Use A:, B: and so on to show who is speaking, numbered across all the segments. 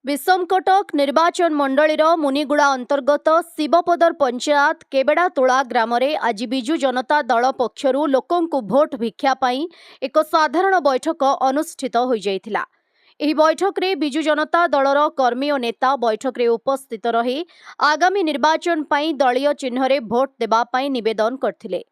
A: विषमकटक निर्वाचन मंडलीर मुनिगुड़ा अंतर्गत शिवपदर पंचायत केबेड़ातोला ग्राम आज बिजु जनता दल पक्षरु लोकंकु भोट भिक्षापाई एक साधारण बैठक अनुष्ठित हो जाइथिला। एही बैठक रे बिजु जनता दलर कर्मी और नेता बैठक रे उपस्थित रही आगामी निर्वाचन पाई दलीय चिन्ह रे भोट देबा पाई निवेदन करथिले।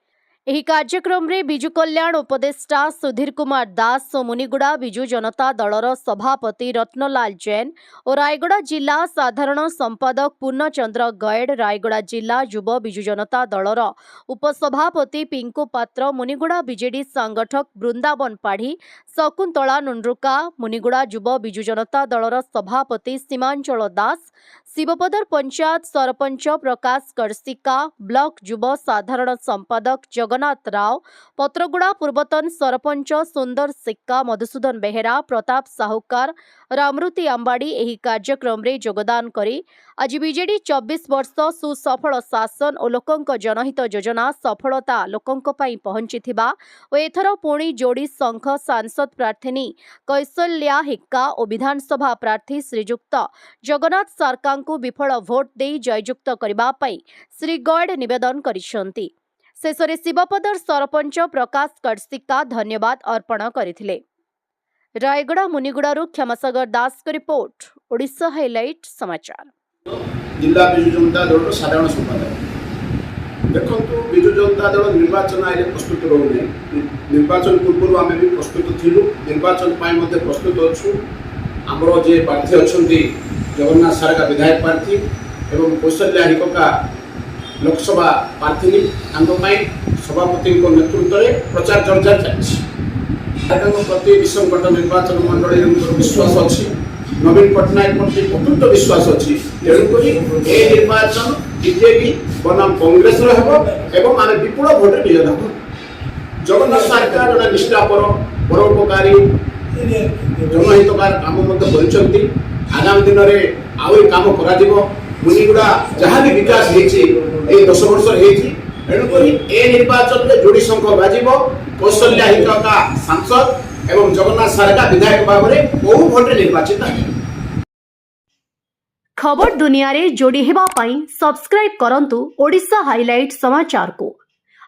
A: एही कार्यक्रम रे बिजु कल्याण उपदेष्टा सुधीर कुमार दास और मुनिगुड़ा बिजु जनता दलर सभापति रत्नलाल जैन और रायगड़ा जिला साधारण संपादक पूर्णचंद्र गैड, रायगड़ा जिला युव बिजु जनता दलर उपसभापति पिंकू पात्र, मुनिगुड़ा बीजेडी संगठक वृंदावन पाढ़ी, शकुंतला नुंड्रुका, मुनिगुड़ा युव बिजु जनता दलर सभापति सीमांचल दास, शिवपदर पंचायत सरपंच प्रकाश करसिका, ब्लॉक युव साधारण संपादक जगन्नाथ राव, पत्रगुड़ा पूर्वतन सरपंच सुंदर सिक्का, मधुसूदन बेहेरा, प्रताप साहुकार, रामृति अंबाड़ी एही कार्यक्रम रे योगदान करी आज बीजेडी 24 वर्ष सुसफल शासन और लोकंक जनहित योजना सफलता लोकंक पई पहुंचीथिबा और एथर पुणी जोड़ी संघ सांसद प्रार्थी कैसल्या हिक्का और विधानसभा प्रार्थी श्रीजुक्त जगन्नाथ सरकार को विफल भोट दे जययुक्त करबा पई श्री गौड़ निवेदन करिसेंती। शेषरे शिवपदर सरपंच प्रकाश करसिका धन्यवाद अर्पण करथिले। रायगड़ा मुनिगुड़ारू क्षमासागर दास को रिपोर्ट, ओडिशा हाइलाइट समाचार।
B: जिला बिजु जनता दल साधारण संपादक देखो बिजु जनता दल निर्वाचन आइले प्रस्तुत रोने निर्वाचन पूर्व आम भी प्रस्तुत थिलु, निर्वाचन पाई मध्य प्रस्तुत अच्छु। आमर जे प्रार्थी अच्छी जगन्नाथ सारका विधायक प्रार्थी एवं कौशल्या हिका लोकसभा प्रार्थी सभापति नेतृत्व में प्रचार चर्चा चलती प्रति विषमकट निर्वाचन मंडल विश्वास अच्छी, नवीन पट्टनायक प्रति प्रकृत विश्वास अच्छी। तेणुक निर्वाचन बीजेपी बनाम कांग्रेस एवं आम विपुल भोट विजय हो। जगन्नाथ सरकार जड़े निष्ठापर परोपकारी जनहितकार काम कर आगामी दिन में आउ काम कर मुनिगुड़ा जहाँ भी विकास होती 10 वर्ष तेणुक निर्वाचन में जोड़ी संख बाजिब कौशल्या हिका सांसद एवं जगन्नाथ सारका विधायक भाव में बहु भोट निर्वाचित है।
A: खबर दुनिया रे जोड़ी हेबा पाई सब्सक्राइब करंतु ओडिशा हाइलाइट समाचार को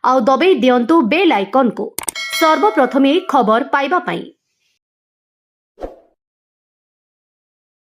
A: आउ दबे दियंतु बेल आइकन को सर्वप्रथमे खबर पाइबा पाई।